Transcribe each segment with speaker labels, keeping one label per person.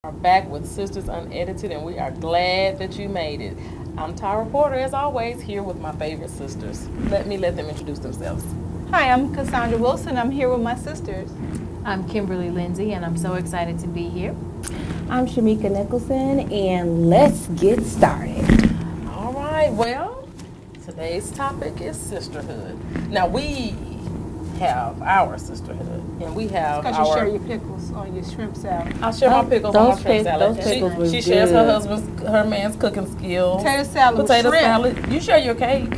Speaker 1: Are back with Sisters Unedited, and we are glad that you made it. I'm Tyra Porter, as always, here with my favorite sisters. Let them introduce themselves.
Speaker 2: Hi, I'm Cassandra Wilson. I'm here with my sisters.
Speaker 3: I'm Kimberly Lindsay, and I'm so excited to be here.
Speaker 4: I'm Shamika Nicholson, and let's get started.
Speaker 1: All right, well, today's topic is sisterhood. Now, we have our sisterhood, and we have
Speaker 2: Because
Speaker 1: our...
Speaker 2: you share your pickles on your shrimp salad.
Speaker 1: I share my pickles on my
Speaker 4: those
Speaker 1: shrimp salad.
Speaker 4: those pickles was
Speaker 1: She shares her
Speaker 4: good.
Speaker 1: husband's, her man's cooking skills.
Speaker 2: Potato salad with shrimp.
Speaker 1: salad. You share your cake.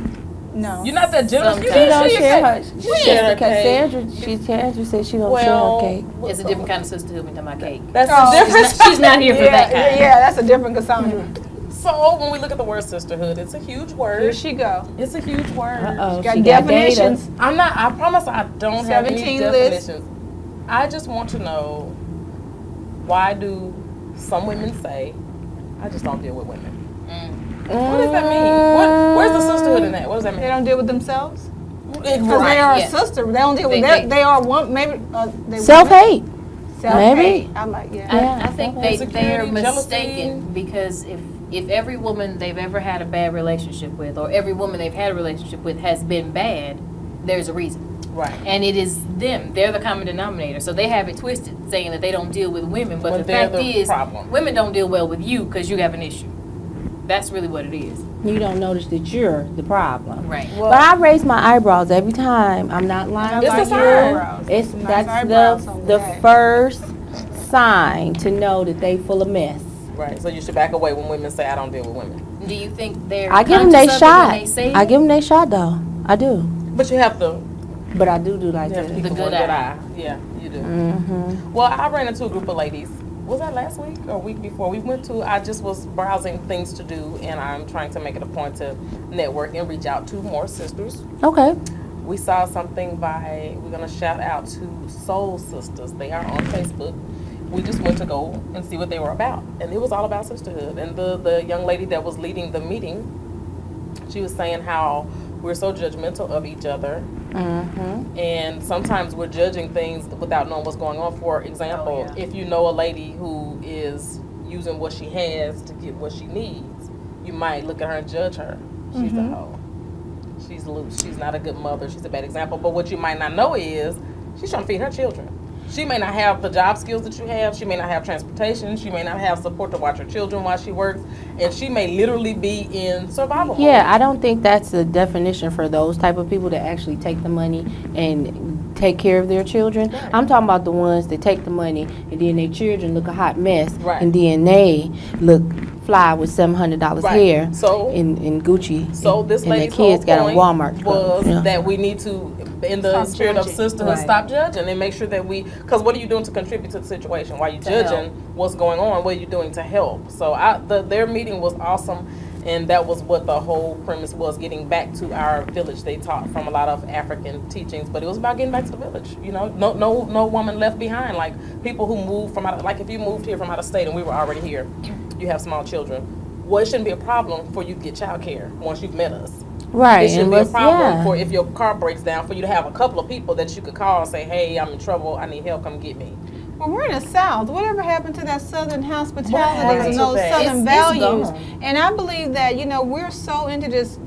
Speaker 2: No.
Speaker 1: You're not that generous. You
Speaker 4: She
Speaker 1: didn't
Speaker 4: don't
Speaker 1: share
Speaker 4: share
Speaker 1: your
Speaker 4: her.
Speaker 1: cake.
Speaker 4: She
Speaker 1: You
Speaker 4: shares
Speaker 1: share her
Speaker 4: because
Speaker 1: cake.
Speaker 4: Sandra said she don't share her cake.
Speaker 3: It's a different kind of sisterhood when talking about cake.
Speaker 1: That's
Speaker 2: Oh.
Speaker 1: the difference.
Speaker 3: She's not here for that kind.
Speaker 2: Yeah, that's a different Cassandra.
Speaker 1: So when we look at the word sisterhood, it's a huge
Speaker 2: Here
Speaker 1: word.
Speaker 2: she go.
Speaker 1: It's a huge word.
Speaker 4: Uh-oh,
Speaker 2: Got
Speaker 4: she got
Speaker 2: definitions.
Speaker 4: data.
Speaker 1: I'm not. I promise I don't have any
Speaker 2: 17 lists.
Speaker 1: definitions. I just want to know, why do some women say, "I just don't deal with women"? What does that mean? Where's the sisterhood in that? What does that
Speaker 2: They
Speaker 1: mean?
Speaker 2: don't deal with themselves? Because
Speaker 1: Right,
Speaker 2: they are
Speaker 3: yeah.
Speaker 2: a sister. They don't deal with
Speaker 3: They-
Speaker 2: they are one, maybe. They
Speaker 4: Self-hate.
Speaker 2: Self-hate.
Speaker 4: maybe.
Speaker 2: I like, yeah.
Speaker 4: Yeah.
Speaker 3: I think they are
Speaker 1: Insecurity,
Speaker 3: mistaken
Speaker 1: jealousy.
Speaker 3: because if every woman they've ever had a bad relationship with, or every woman they've had a relationship with has been bad, there's a reason.
Speaker 1: Right.
Speaker 3: And it is them. They're the common denominator. So they have it twisted, saying that they don't deal with women. But
Speaker 1: When
Speaker 3: the
Speaker 1: they're
Speaker 3: fact
Speaker 1: the
Speaker 3: is,
Speaker 1: problem.
Speaker 3: women don't deal well with you because you have an issue. That's really what it is.
Speaker 4: You don't notice that you're the problem.
Speaker 3: Right.
Speaker 4: But I raise my eyebrows every time. I'm not lying.
Speaker 1: It's
Speaker 4: to
Speaker 1: a
Speaker 4: you.
Speaker 1: sign.
Speaker 2: Eyebrows.
Speaker 4: It's
Speaker 2: Nice
Speaker 4: that's
Speaker 2: eyebrows on
Speaker 4: the
Speaker 2: that.
Speaker 4: first sign to know that they full of mess.
Speaker 1: Right. So you should back away when women say, "I don't deal with women."
Speaker 3: Do you think they're
Speaker 4: I give them their
Speaker 3: conscious of it
Speaker 4: shot.
Speaker 3: when they say
Speaker 4: I
Speaker 3: it?
Speaker 4: give them their shot though. I do.
Speaker 1: But you have to.
Speaker 4: But I do like
Speaker 1: You have to
Speaker 4: that.
Speaker 1: keep
Speaker 3: The
Speaker 1: the
Speaker 3: good
Speaker 1: good
Speaker 3: eye.
Speaker 1: eye. Yeah, you do.
Speaker 4: Mm-hmm.
Speaker 1: Well, I ran into a group of ladies. Was that last week or week before? I just was browsing things to do, and I'm trying to make it a point to network and reach out to more sisters.
Speaker 4: Okay.
Speaker 1: We saw something we're going to shout out to Soul Sisters. They are on Facebook. We just went to go and see what they were about. And it was all about sisterhood. And the young lady that was leading the meeting, she was saying how we're so judgmental of each other.
Speaker 4: Mm-hmm.
Speaker 1: And sometimes we're judging things without knowing what's going on. For example,
Speaker 3: Oh, yeah.
Speaker 1: if you know a lady who is using what she has to get what she needs, you might look at her and judge her. She's a hoe. She's loose. She's not a good mother. She's a bad example. But what you might not know is she's trying to feed her children. She may not have the job skills that you have. She may not have transportation. She may not have support to watch her children while she works. And she may literally be in survival mode.
Speaker 4: Yeah, I don't think that's the definition for those type of people that actually take the money and take care of their children.
Speaker 1: Right.
Speaker 4: I'm talking about the ones that take the money and then their children look a hot mess,
Speaker 1: Right.
Speaker 4: and then they look fly with $700
Speaker 1: Right.
Speaker 4: hair
Speaker 1: So-
Speaker 4: in Gucci.
Speaker 1: So this
Speaker 4: and the
Speaker 1: lady's
Speaker 4: kids
Speaker 1: whole
Speaker 4: got
Speaker 1: point
Speaker 4: on Walmart
Speaker 1: was
Speaker 4: clothes, yeah.
Speaker 1: that we need to, in the
Speaker 2: Stop
Speaker 1: spirit of
Speaker 2: judging.
Speaker 1: sisterhood,
Speaker 3: Right.
Speaker 1: stop judging and make sure that because what are you doing to contribute to the situation? Why are you
Speaker 3: To
Speaker 1: judging
Speaker 3: help.
Speaker 1: what's going on? What are you doing to help? So their meeting was awesome, and that was what the whole premise was, getting back to our village. They taught from a lot of African teachings, but it was about getting back to the village. You know, no woman left behind. Like people who moved from out, like if you moved here from out of state and we were already here, you have small children. Well, it shouldn't be a problem for you to get child care once you've met us.
Speaker 4: Right.
Speaker 1: It shouldn't be a
Speaker 4: what's-
Speaker 1: problem
Speaker 4: yeah.
Speaker 1: for if your car breaks down for you to have a couple of people that you could call and say, "Hey, I'm in trouble. I need help. Come get me."
Speaker 2: Well, we're in the South. Whatever happened to that Southern
Speaker 1: What
Speaker 2: hospitality
Speaker 1: happened
Speaker 2: and
Speaker 1: to
Speaker 2: those
Speaker 1: that?
Speaker 2: Southern
Speaker 3: It's
Speaker 2: values?
Speaker 3: gone.
Speaker 2: And I believe that, we're so into this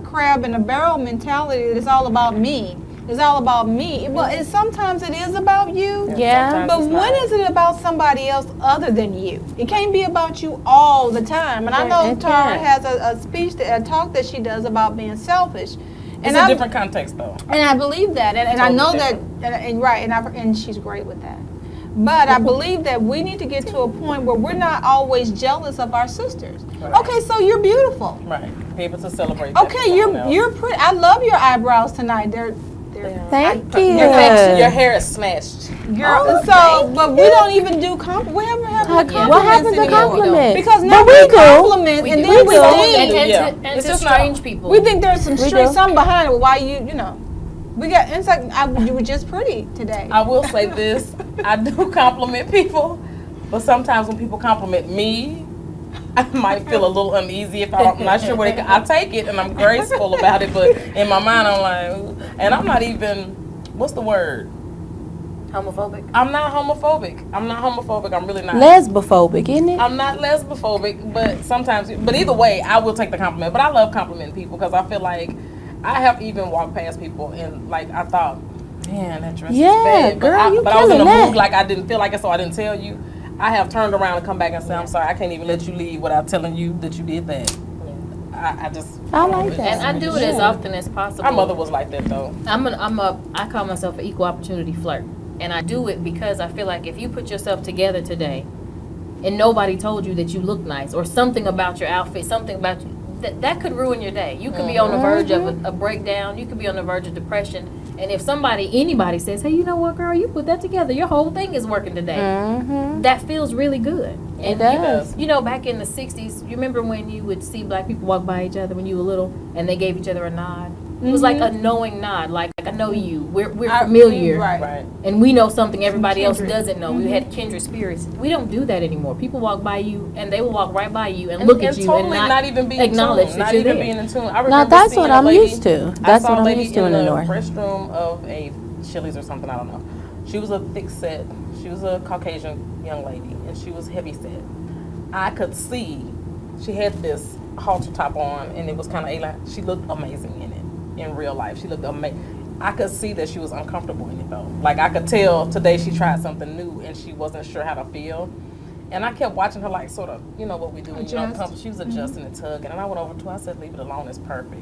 Speaker 2: crab in a barrel mentality that it's all about me. It's all about me. Well, sometimes it is about you.
Speaker 4: Yeah.
Speaker 1: Sometimes
Speaker 2: But
Speaker 1: it's
Speaker 2: when
Speaker 1: not.
Speaker 2: is it about somebody else other than you? It can't be about you all the time. And I know
Speaker 4: It
Speaker 2: Tara
Speaker 4: can't.
Speaker 2: has a talk that she does about being selfish.
Speaker 1: It's a different context, though.
Speaker 2: And I believe that, and I
Speaker 1: Totally
Speaker 2: know that,
Speaker 1: different.
Speaker 2: and she's great with that. But I believe that we need to get to a point where we're not always jealous of our sisters.
Speaker 1: Right.
Speaker 2: Okay, so you're beautiful.
Speaker 1: Right. Be able to celebrate. that for
Speaker 2: Okay,
Speaker 1: someone else.
Speaker 2: you're pretty. I love your eyebrows tonight. They're
Speaker 4: Thank
Speaker 2: I-
Speaker 4: you.
Speaker 1: Your hair is snatched.
Speaker 2: girl.
Speaker 4: Oh,
Speaker 2: So, but we don't even do we ever have no compliments
Speaker 4: What happened to
Speaker 2: anymore.
Speaker 4: compliments?
Speaker 2: Because now
Speaker 4: But we
Speaker 2: we
Speaker 4: do.
Speaker 2: compliment
Speaker 3: We
Speaker 2: and
Speaker 3: do.
Speaker 2: then we
Speaker 4: do.
Speaker 2: think.
Speaker 1: Yeah.
Speaker 3: And
Speaker 1: It's
Speaker 3: to
Speaker 1: just not-
Speaker 3: strange people.
Speaker 2: We think there's some
Speaker 4: We
Speaker 2: street
Speaker 4: do.
Speaker 2: something behind it. Why you know? We got. It's like you were just pretty today.
Speaker 1: I will say this: I do compliment people, but sometimes when people compliment me, I might feel a little uneasy if I'm not sure what I take it and I'm graceful about it, but in my mind I'm like, and I'm not even. What's the word?
Speaker 3: Homophobic.
Speaker 1: I'm not homophobic. I'm really not.
Speaker 4: Lesbophobic, isn't it?
Speaker 1: I'm not lesbophobic, but sometimes, but either way, I will take the compliment. But I love complimenting people because I feel like I have even walked past people and like I thought, man, that dress is bad.
Speaker 4: Girl,
Speaker 1: but I was in a
Speaker 4: killing that.
Speaker 1: mood like I didn't feel like it, so I didn't tell you. I have turned around and come back and say, I'm sorry, I can't even let you leave without telling you that you did that. I
Speaker 4: like that.
Speaker 3: And I do it as often as possible.
Speaker 1: My mother was like that though.
Speaker 3: I call myself an equal opportunity flirt. And I do it because I feel like if you put yourself together today and nobody told you that you look nice or something about your outfit, something about you, that could ruin your day. You could be on the verge of a breakdown. You could be on the verge of depression. And if anybody says, hey, you know what, girl, you put that together. Your whole thing is working today. That feels really good.
Speaker 4: It does.
Speaker 3: You know, back in the 60s, you remember when you would see black people walk by each other when you were little and they gave each other a nod? It was like a knowing nod, like I know you. We're familiar,
Speaker 2: Right.
Speaker 3: and we know something everybody else
Speaker 2: Kindred.
Speaker 3: doesn't know. We had kindred spirits. We don't do that anymore. People walk by you, and they will walk right by you and look at you
Speaker 1: totally
Speaker 3: and
Speaker 1: not even being
Speaker 3: acknowledge
Speaker 1: tuned,
Speaker 3: that
Speaker 1: not
Speaker 3: you're
Speaker 1: even
Speaker 3: there.
Speaker 1: being in tune. I remember
Speaker 4: Now that's
Speaker 1: seeing
Speaker 4: what
Speaker 1: a
Speaker 4: I'm
Speaker 1: lady,
Speaker 4: used to.
Speaker 1: I
Speaker 4: That's
Speaker 1: saw
Speaker 4: what
Speaker 1: a
Speaker 4: I'm
Speaker 1: lady
Speaker 4: used to in the North.
Speaker 1: restroom of a Chili's or something, I don't know. She was a thick set. She was a Caucasian young lady, and she was heavy set. I could see she had this halter top on, and it was kind of A-line. She looked amazing in it. In real life, she looked amazing. I could see that she was uncomfortable in it though. Like I could tell today she tried something new and she wasn't sure how to feel. And I kept watching her like sort of, you know what we do when you're uncomfortable. She was adjusting and tugging, and I went over to her. I said, "Leave it alone. It's perfect."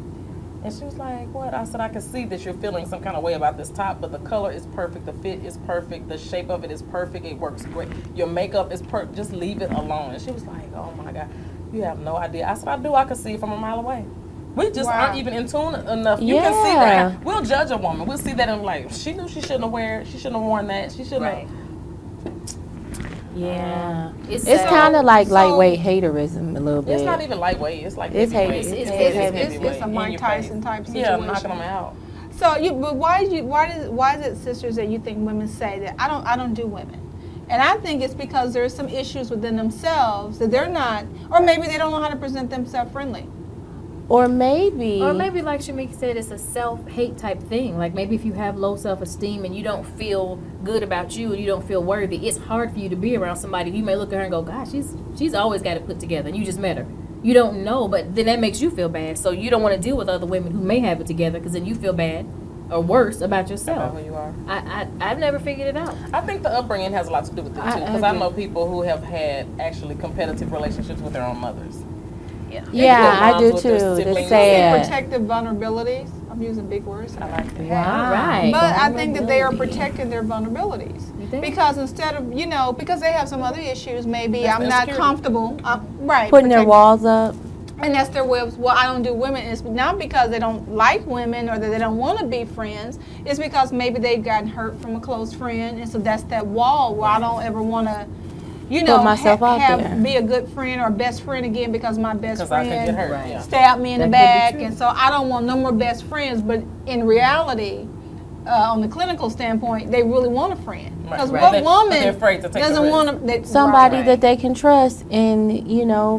Speaker 1: And she was like, "What?" I said, "I can see that you're feeling some kind of way about this top, but the color is perfect, the fit is perfect, the shape of it is perfect. It works great. Your makeup is perfect. Just leave it alone." And she was like, "Oh my God, you have no idea." I said, "I do. I can see it from a mile away." We just aren't even in tune enough. You can see that. We'll judge a woman. We'll see that and like, she knew she shouldn't have worn that. She shouldn't have.
Speaker 3: Yeah.
Speaker 4: It's kind of like lightweight haterism a little bit.
Speaker 1: It's not even lightweight. It's like
Speaker 4: It's
Speaker 1: heavyweight.
Speaker 4: hate.
Speaker 2: It's a Mike Tyson type situation.
Speaker 1: Yeah, knocking them out.
Speaker 2: So but why is it, sisters, that you think women say that I don't do women? And I think it's because there's some issues within themselves that they're not, or maybe they don't know how to present themselves friendly.
Speaker 4: Or maybe
Speaker 3: like Shamika said, it's a self-hate type thing. Like maybe if you have low self-esteem and you don't feel good about you and you don't feel worthy, it's hard for you to be around somebody. You may look at her and go, gosh, she's always got it put together, and you just met her. You don't know, but then that makes you feel bad. So you don't want to deal with other women who may have it together, because then you feel bad or worse about yourself.
Speaker 1: About who you are.
Speaker 3: I've never figured it out.
Speaker 1: I think the upbringing has a lot to do with it too, because I know people who have had actually competitive relationships with their own mothers.
Speaker 4: Yeah, I do
Speaker 1: With
Speaker 4: too.
Speaker 1: their
Speaker 4: The
Speaker 1: siblings.
Speaker 4: sad.
Speaker 2: Protective vulnerabilities. I'm using big words.
Speaker 1: I like that.
Speaker 4: Wow.
Speaker 3: Right.
Speaker 2: But I think that they are protecting their vulnerabilities.
Speaker 3: You think?
Speaker 2: Because instead of, because they have some other issues, maybe
Speaker 1: That's
Speaker 2: I'm not
Speaker 1: insecurity.
Speaker 2: comfortable. Right.
Speaker 4: Putting their
Speaker 2: protecting-
Speaker 4: walls up.
Speaker 2: And that's their way of, I don't do women. It's not because they don't like women or that they don't want to be friends. It's because maybe they've gotten hurt from a close friend. And so that's that wall where I don't ever want to,
Speaker 4: Put myself out there.
Speaker 2: be a good friend or best friend again because my best
Speaker 1: Because I could get
Speaker 2: friend
Speaker 1: hurt.
Speaker 3: Right.
Speaker 1: Yeah.
Speaker 2: stabbed me in the
Speaker 3: That could be
Speaker 2: back.
Speaker 3: true.
Speaker 2: And so I don't want no more best friends. But in reality, on the clinical standpoint, they really want a friend. Because
Speaker 1: Right.
Speaker 2: what
Speaker 1: But
Speaker 2: woman
Speaker 1: they're afraid to take the
Speaker 2: doesn't
Speaker 1: risk.
Speaker 2: want to...
Speaker 4: Somebody
Speaker 1: Right.
Speaker 4: that they can trust, and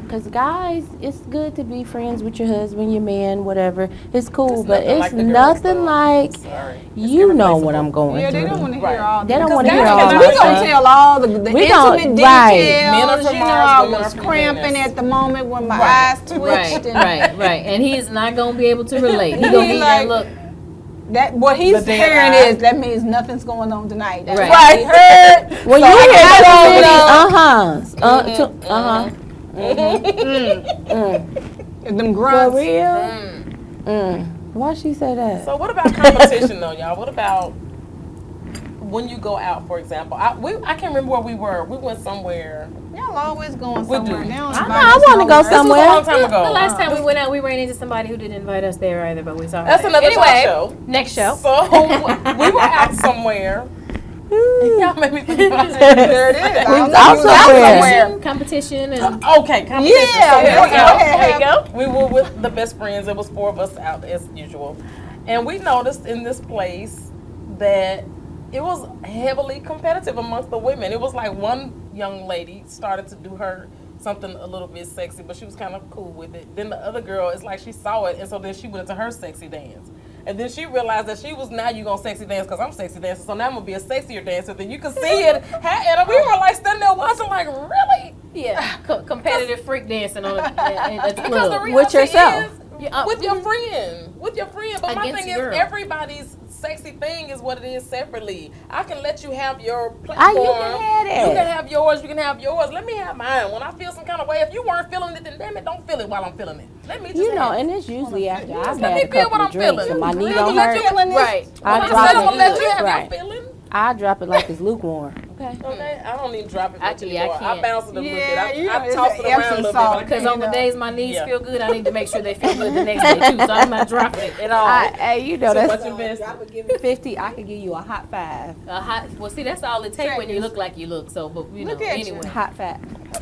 Speaker 4: because guys, it's good to be friends with your husband, your man, whatever. It's cool,
Speaker 1: It's
Speaker 4: but
Speaker 1: nothing
Speaker 4: it's
Speaker 1: like the girls,
Speaker 4: nothing
Speaker 1: though.
Speaker 4: like
Speaker 1: Sorry. It's
Speaker 4: you know what
Speaker 1: irreplaceable.
Speaker 4: I'm going
Speaker 2: Yeah,
Speaker 4: through.
Speaker 2: they don't want to
Speaker 1: Right.
Speaker 2: hear all
Speaker 4: They don't
Speaker 2: because
Speaker 4: wanna
Speaker 2: guys
Speaker 4: hear
Speaker 2: cannot-
Speaker 4: all
Speaker 2: We're
Speaker 4: that
Speaker 2: going to
Speaker 4: stuff.
Speaker 2: tell all the
Speaker 4: We don't-
Speaker 2: intimate
Speaker 4: right.
Speaker 2: details.
Speaker 1: Men are from
Speaker 2: You know,
Speaker 1: Mars,
Speaker 2: I
Speaker 1: women are
Speaker 2: was
Speaker 1: from
Speaker 2: cramping
Speaker 1: Venus.
Speaker 2: at the moment when my
Speaker 1: Right.
Speaker 2: eyes twitched.
Speaker 3: Right. And he is not going to be able to relate. He's
Speaker 2: He
Speaker 3: going to need
Speaker 2: like-
Speaker 3: that look.
Speaker 2: That what he's
Speaker 1: The dead
Speaker 2: hearing
Speaker 1: eye.
Speaker 2: is that means nothing's going on tonight. That's
Speaker 3: Right.
Speaker 2: what he heard.
Speaker 4: Well,
Speaker 2: So
Speaker 4: you
Speaker 2: I
Speaker 4: hear
Speaker 2: gotta
Speaker 4: so many
Speaker 2: them
Speaker 4: For
Speaker 2: grunts.
Speaker 4: real? Why she say that?
Speaker 1: So what about competition though, y'all? What about when you go out, for example? I can't remember where we were. We went somewhere.
Speaker 2: Y'all always going
Speaker 1: We
Speaker 2: somewhere.
Speaker 1: do.
Speaker 2: They don't
Speaker 4: I
Speaker 2: invite
Speaker 4: know, I
Speaker 2: us
Speaker 4: wanna go
Speaker 2: nowhere.
Speaker 1: This was a
Speaker 4: somewhere.
Speaker 1: long time ago.
Speaker 3: The last time we went out, we ran into somebody who didn't invite us there either, but we saw her.
Speaker 1: That's
Speaker 3: there.
Speaker 1: another talk
Speaker 3: Anyway,
Speaker 1: show.
Speaker 3: next show.
Speaker 1: So we were out somewhere. Y'all made me think about that.
Speaker 2: There it is.
Speaker 4: We
Speaker 2: I
Speaker 4: was
Speaker 2: know
Speaker 4: out
Speaker 2: you was
Speaker 4: somewhere.
Speaker 3: Competition and
Speaker 1: Okay, competition.
Speaker 2: Yeah,
Speaker 1: So
Speaker 2: there we go.
Speaker 3: there you go.
Speaker 1: We were with the best friends. There was 4 of us out as usual. And we noticed in this place that it was heavily competitive amongst the women. It was like one young lady started to do her something a little bit sexy, but she was kind of cool with it. Then the other girl, it's like she saw it, and so then she went into her sexy dance. And then she realized that she was, now you gonna sexy dance because I'm sexy dancing, so now I'm gonna be a sexier dancer. Then you can see it. And we were like standing there watching like, really?
Speaker 3: Yeah, competitive freak dancing on at the
Speaker 1: Because the
Speaker 3: club.
Speaker 1: reality
Speaker 4: With yourself.
Speaker 1: is, with your friend. With your friend. But my
Speaker 3: Against
Speaker 1: thing
Speaker 3: the girl.
Speaker 1: is, everybody's sexy thing is what it is separately. I can let you have your platform.
Speaker 4: You can have that.
Speaker 1: You can have yours. You can have yours. Let me have mine. When I feel some kind of way, if you weren't feeling it, then damn it, don't feel it while I'm feeling it. Let me just
Speaker 4: You know,
Speaker 1: have it.
Speaker 4: and it's usually after I've
Speaker 1: Let
Speaker 4: had
Speaker 1: me
Speaker 4: a
Speaker 1: feel
Speaker 4: couple
Speaker 1: what
Speaker 4: of
Speaker 1: I'm
Speaker 4: drinks
Speaker 1: feeling.
Speaker 4: and my knee
Speaker 1: Let
Speaker 4: don't
Speaker 1: me let
Speaker 4: hurt.
Speaker 1: you-
Speaker 3: Right.
Speaker 4: I
Speaker 1: When I
Speaker 4: drop
Speaker 1: said I'm gonna let
Speaker 4: it.
Speaker 1: you have
Speaker 4: Right.
Speaker 1: your feeling.
Speaker 4: I drop it like it's lukewarm. Okay.
Speaker 1: Okay, I don't even drop it much
Speaker 3: Actually, I
Speaker 1: anymore. I
Speaker 3: can't.
Speaker 1: bounce it a little
Speaker 2: Yeah,
Speaker 1: bit.
Speaker 2: you know,
Speaker 1: I
Speaker 2: it's
Speaker 1: toss
Speaker 2: an
Speaker 1: it around a
Speaker 2: Epsom
Speaker 1: little
Speaker 2: salt.
Speaker 1: bit.
Speaker 3: Because on the
Speaker 2: know.
Speaker 3: days my knees
Speaker 1: Yeah.
Speaker 3: feel good, I need to make sure they feel good the next day too. So I'm not dropping it at all.
Speaker 4: Hey, you know
Speaker 1: So
Speaker 4: that's
Speaker 1: what's your best?
Speaker 5: Drop it, give me
Speaker 4: 50. I could give you a hot 5.
Speaker 3: Well, see, that's all it takes when you look like you look. So, but you know,
Speaker 2: Look at you.
Speaker 3: anyway.
Speaker 4: Hot 5.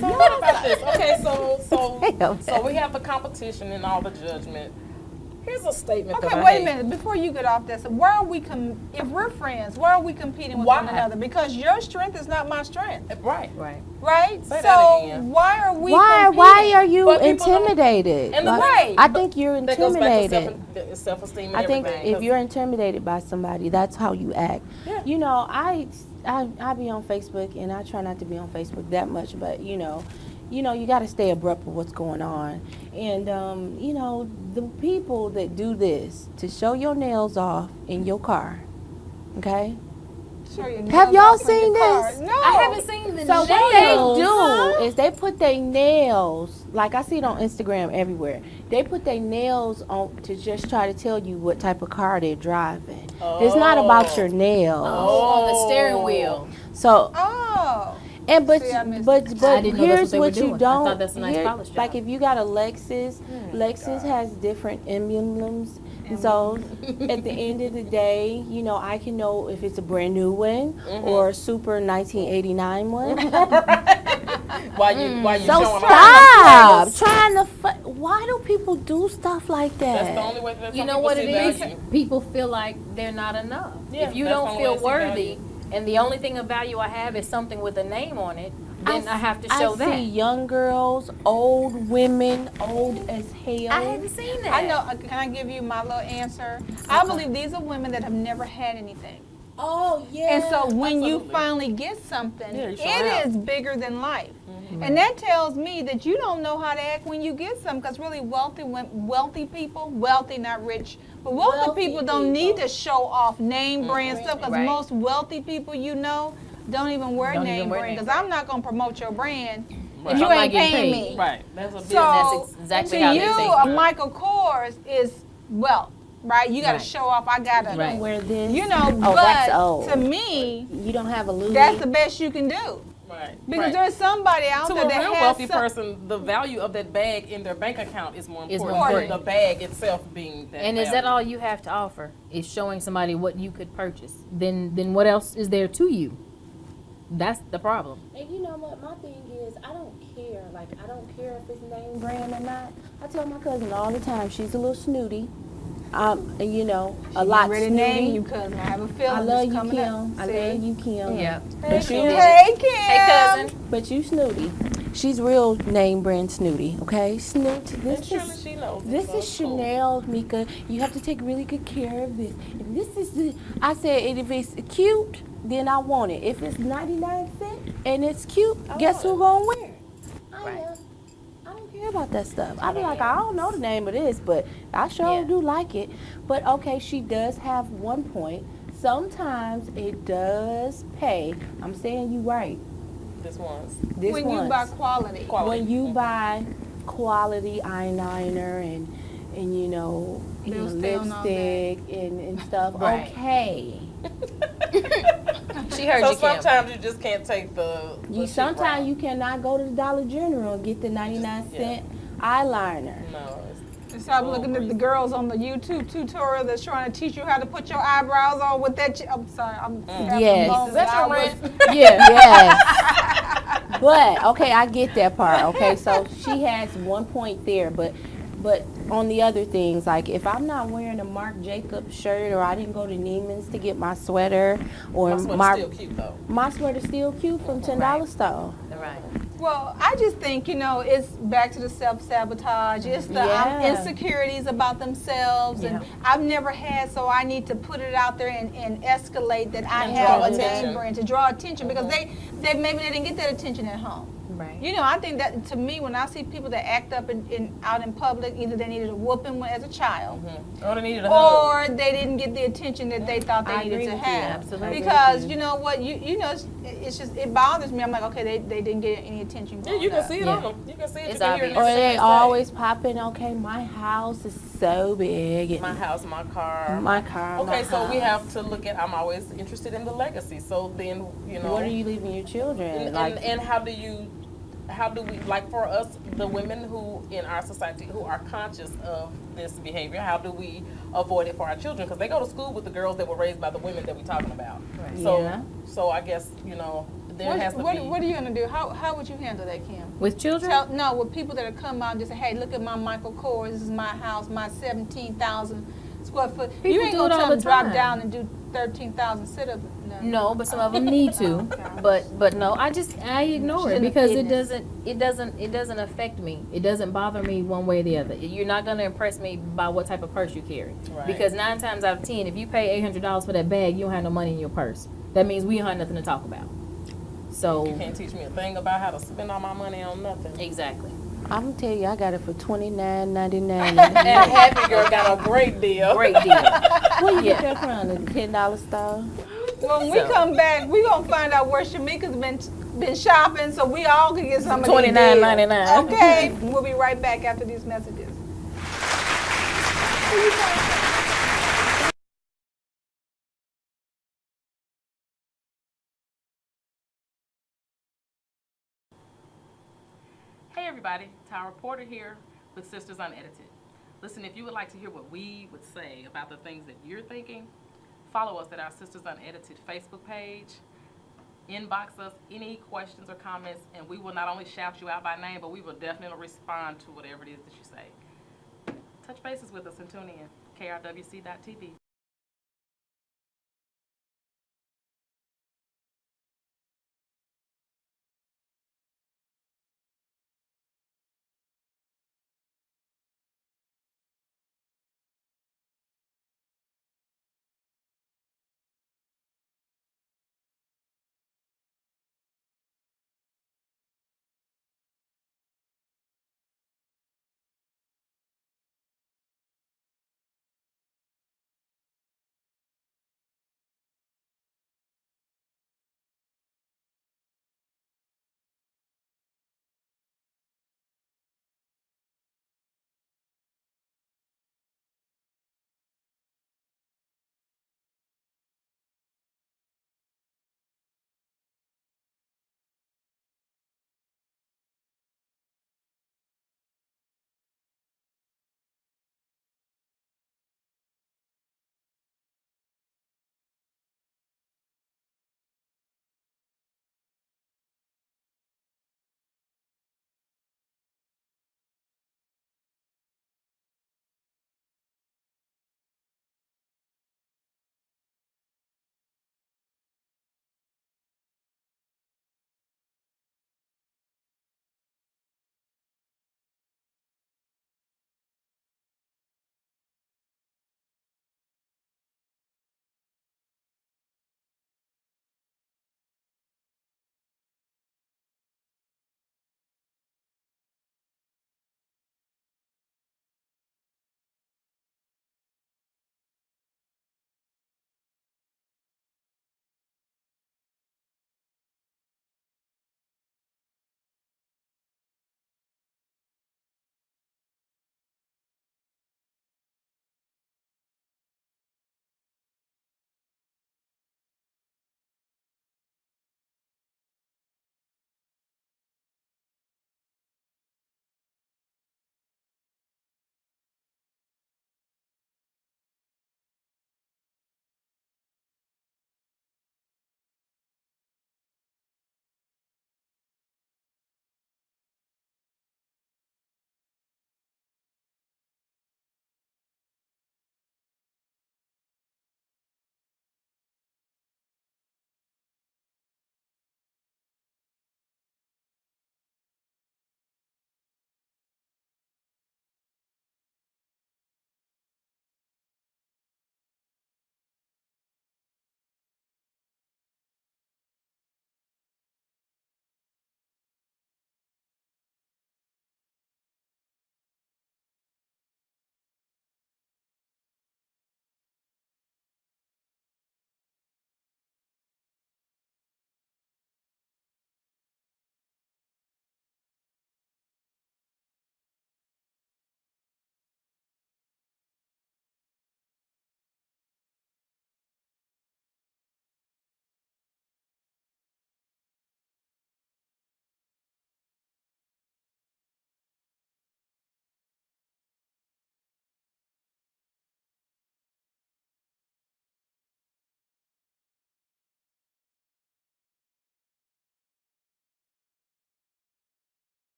Speaker 1: So what about this? Okay,
Speaker 4: Damn.
Speaker 1: so we have the competition and all the judgment. Here's a statement that
Speaker 2: Okay,
Speaker 1: I
Speaker 2: wait a
Speaker 1: hate.
Speaker 2: minute. Before you get off this, why are we if we're friends, why are we competing with
Speaker 1: Why?
Speaker 2: one another? Because your strength is not my strength,
Speaker 1: Right.
Speaker 3: Right.
Speaker 2: right?
Speaker 1: Say that
Speaker 2: So
Speaker 1: again.
Speaker 2: why are we
Speaker 4: Why
Speaker 2: competing?
Speaker 4: are you
Speaker 1: But people don't-
Speaker 4: intimidated?
Speaker 1: And the
Speaker 4: Like,
Speaker 1: right.
Speaker 4: I think you're
Speaker 1: That goes back to
Speaker 4: intimidated.
Speaker 1: self-esteem and
Speaker 4: I think
Speaker 1: everything.
Speaker 4: if you're intimidated by somebody, that's how you act.
Speaker 1: Yeah.
Speaker 4: You know, I be on Facebook, and I try not to be on Facebook that much, but you know, you got to stay abreast of what's going on. And you know, the people that do this to show your nails off in your car, okay?
Speaker 2: Show your
Speaker 4: Have
Speaker 2: nails
Speaker 4: y'all
Speaker 2: off on
Speaker 4: seen
Speaker 2: your car.
Speaker 4: this?
Speaker 2: No.
Speaker 3: I haven't seen the
Speaker 4: So
Speaker 3: nails.
Speaker 4: what they do is they put their nails, like I see it on Instagram everywhere. They put their nails on to just try to tell you what type of car they're driving. It's not about your nails.
Speaker 3: Oh, on the steering wheel.
Speaker 4: So
Speaker 2: Oh.
Speaker 4: and but
Speaker 2: See, I missed
Speaker 4: but
Speaker 2: it.
Speaker 3: I
Speaker 4: but
Speaker 3: didn't know that's
Speaker 4: here's
Speaker 3: what they were
Speaker 4: what you
Speaker 3: doing. I
Speaker 4: don't.
Speaker 3: thought that's a nice polish job.
Speaker 4: Like if you got a Lexus, Lexus has different emblems. And so at the end of the day, you know, I can know if it's a brand new one or a super 1989 one.
Speaker 1: Why you
Speaker 4: So
Speaker 1: showing
Speaker 4: stop
Speaker 1: off?
Speaker 4: trying to. Why do people do stuff like that?
Speaker 1: That's the only way that
Speaker 3: You
Speaker 1: some
Speaker 3: know
Speaker 1: people
Speaker 3: what it
Speaker 1: see
Speaker 3: is?
Speaker 1: value.
Speaker 3: People feel like they're not enough.
Speaker 1: Yeah,
Speaker 3: If you
Speaker 1: that's the
Speaker 3: don't
Speaker 1: only
Speaker 3: feel
Speaker 1: way I see
Speaker 3: worthy,
Speaker 1: value.
Speaker 3: and the only thing of value I have is something with a name on it, then I have to show
Speaker 4: I
Speaker 3: that.
Speaker 4: see young girls, old women, old as hell.
Speaker 3: I haven't seen that.
Speaker 2: I know. Can I give you my little answer? I believe these are women that have never had anything.
Speaker 4: Oh yeah.
Speaker 2: And so when you
Speaker 1: absolutely.
Speaker 2: finally get something,
Speaker 1: Yeah, you show
Speaker 2: it
Speaker 1: out.
Speaker 2: is bigger than life. And that tells me that you don't know how to act when you get some, because really wealthy people, wealthy, not rich, but wealthy people don't need to show off name brand stuff, because
Speaker 3: Right.
Speaker 2: most wealthy people you know don't even wear
Speaker 3: Don't
Speaker 2: name
Speaker 3: even wear
Speaker 2: brand,
Speaker 3: name
Speaker 2: because I'm not going to promote your brand
Speaker 1: Right.
Speaker 2: if you
Speaker 3: I'm not
Speaker 2: ain't
Speaker 3: getting
Speaker 2: paying
Speaker 3: paid.
Speaker 2: me.
Speaker 1: Right. That's a business.
Speaker 2: So
Speaker 3: That's exactly
Speaker 2: to
Speaker 3: how they
Speaker 2: you,
Speaker 3: think.
Speaker 2: a Michael Kors is wealth, right? You got to
Speaker 3: Right.
Speaker 2: show off. I got to,
Speaker 3: Right.
Speaker 4: Wear this.
Speaker 2: you know,
Speaker 4: Oh, that's
Speaker 2: but
Speaker 4: old.
Speaker 2: to me,
Speaker 4: You don't have a Louis.
Speaker 2: that's the best you can do.
Speaker 1: Right.
Speaker 2: Because
Speaker 1: right.
Speaker 2: there's somebody out
Speaker 1: To
Speaker 2: there
Speaker 1: a
Speaker 2: that
Speaker 1: real
Speaker 2: has
Speaker 1: wealthy
Speaker 2: some,
Speaker 1: person, the value of that bag in their bank account is more
Speaker 3: Is
Speaker 1: important
Speaker 3: more
Speaker 1: than
Speaker 3: important.
Speaker 1: the bag itself being that.
Speaker 3: And is that all you have to offer? Is showing somebody what you could purchase? Then what else is there to you? That's the problem.
Speaker 4: And you know what? My thing is, I don't care. Like, I don't care if it's name brand or not. I tell my cousin all the time, she's a little snooty. And you know, a lot
Speaker 2: ready to
Speaker 4: snooty.
Speaker 2: name you, cousin. I have a feeling
Speaker 4: I love
Speaker 2: it's
Speaker 4: you,
Speaker 2: coming
Speaker 4: Kim.
Speaker 2: up.
Speaker 4: I
Speaker 2: See?
Speaker 4: love you, Kim.
Speaker 3: Yeah.
Speaker 4: But you,
Speaker 2: Hey, Kim.
Speaker 3: Hey, cousin.
Speaker 4: but you snooty. She's real name brand snooty. Okay, snoot.
Speaker 1: And
Speaker 4: This
Speaker 1: surely
Speaker 4: is
Speaker 1: she knows.
Speaker 4: this
Speaker 1: so
Speaker 4: is
Speaker 1: it's cool.
Speaker 4: Chanel, Mika. You have to take really good care of this. And this is the. I said, and if it's cute, then I want it. If it's 99 cents and it's cute, guess who gonna wear it? I don't care about that stuff. I be like, I don't know the name of this, but I sure
Speaker 3: Yeah.
Speaker 4: do like it. But okay, she does have one point. Sometimes it does pay. I'm saying you right.
Speaker 1: This one's
Speaker 4: This
Speaker 2: When you
Speaker 4: once.
Speaker 2: buy quality.
Speaker 1: quality.
Speaker 4: When you buy quality eyeliner and you know,
Speaker 2: They'll stay on all day.
Speaker 4: lipstick and stuff,
Speaker 3: Right.
Speaker 4: okay.
Speaker 3: She heard
Speaker 1: So
Speaker 3: you, Kim.
Speaker 1: sometimes you just can't take the.
Speaker 4: You sometimes you cannot go to the Dollar General and get the 99-cent eyeliner.
Speaker 1: No.
Speaker 2: And so I'm looking at the girls on the YouTube tutorial that's trying to teach you how to put your eyebrows on with that. I'm sorry. I'm
Speaker 4: Yes.
Speaker 1: Is that your rant?
Speaker 3: Yeah.
Speaker 4: Yes. But okay, I get that part. Okay, so she has one point there, but on the other things, like if I'm not wearing a Marc Jacobs shirt, or I didn't go to Neiman's to get my sweater, or
Speaker 1: My sweater's still cute though.
Speaker 4: my sweater's still cute from $10 store.
Speaker 3: Right.
Speaker 2: Well, I just think, it's back to the self-sabotage. It's the
Speaker 4: Yeah.
Speaker 2: insecurities about themselves. And
Speaker 3: Yeah.
Speaker 2: I've never had, so I need to put it out there and escalate that I
Speaker 1: And
Speaker 2: have
Speaker 1: draw
Speaker 2: a
Speaker 1: attention.
Speaker 2: neighbor and to draw attention because they maybe they didn't get that attention at home.
Speaker 3: Right.
Speaker 2: I think that to me, when I see people that act up out in public, either they needed a whooping as a child,
Speaker 1: Or they needed a hug.
Speaker 2: or they didn't get the attention that they thought they
Speaker 3: I
Speaker 2: needed
Speaker 3: agree
Speaker 2: to
Speaker 3: with you,
Speaker 2: have.
Speaker 3: absolutely.
Speaker 2: Because you know what, it's just it bothers me. I'm like, okay, they didn't get any attention.
Speaker 1: Yeah,
Speaker 2: growing
Speaker 1: you can
Speaker 2: up.
Speaker 1: see it
Speaker 3: Yeah.
Speaker 1: on them. You can see it.
Speaker 3: It's
Speaker 1: You can hear it.
Speaker 3: obvious.
Speaker 4: Or
Speaker 1: in
Speaker 4: they
Speaker 1: their face.
Speaker 4: always popping, okay, my house is so big. And
Speaker 1: My house, my car.
Speaker 4: my car,
Speaker 1: Okay,
Speaker 4: my
Speaker 1: so we
Speaker 4: house.
Speaker 1: have to look at. I'm always interested in the legacy. So then,
Speaker 4: What are you leaving your children?
Speaker 1: and how do we, like, for us, the women who in our society who are conscious of this behavior, how do we avoid it for our children? Because they go to school with the girls that were raised by the women that we're talking about.
Speaker 3: Right.
Speaker 1: So,
Speaker 4: Yeah.
Speaker 1: so I guess there has to be.
Speaker 2: What are you gonna do? How would you handle that, Kim?
Speaker 3: With children?
Speaker 2: No, with people that come out and just say, hey, look at my Michael Kors. This is my house, my 17,000 square foot. You
Speaker 3: People
Speaker 2: ain't
Speaker 3: do
Speaker 2: gonna
Speaker 3: it all
Speaker 2: tell them
Speaker 3: the
Speaker 2: drop
Speaker 3: time.
Speaker 2: down and do 13,000 sit-ups.
Speaker 3: No, but some of them need to. But no, I ignore
Speaker 2: She's
Speaker 3: it
Speaker 2: in the
Speaker 3: because
Speaker 2: fitness.
Speaker 3: it doesn't affect me. It doesn't bother me one way or the other. You're not gonna impress me by what type of purse you carry.
Speaker 1: Right.
Speaker 3: Because 9 times out of 10, if you pay $800 for that bag, you don't have no money in your purse. That means we don't have nothing to talk about. So
Speaker 1: You can't teach me a thing about how to spend all my money on nothing.
Speaker 3: exactly.
Speaker 4: I'm gonna tell you, I got it for $29.99.
Speaker 1: And Happy Girl got a great deal.
Speaker 3: Great deal.
Speaker 4: Where you
Speaker 3: Yeah.
Speaker 4: get that from? The $10 store?
Speaker 2: When we
Speaker 3: So-
Speaker 2: come back, we gonna find out where Shamika's been shopping, so we all can get some of these
Speaker 3: $29.99.
Speaker 2: deals. Okay, we'll be right back after these messages.
Speaker 1: Hey everybody, Tara Porter here with Sisters Unedited. Listen, if you would like to hear what we would say about the things that you're thinking, follow us at our Sisters Unedited Facebook page. Inbox us any questions or comments, and we will not only shout you out by name, but we will definitely respond to whatever it is that you say. Touch bases with us and tune in. KRWC.TV.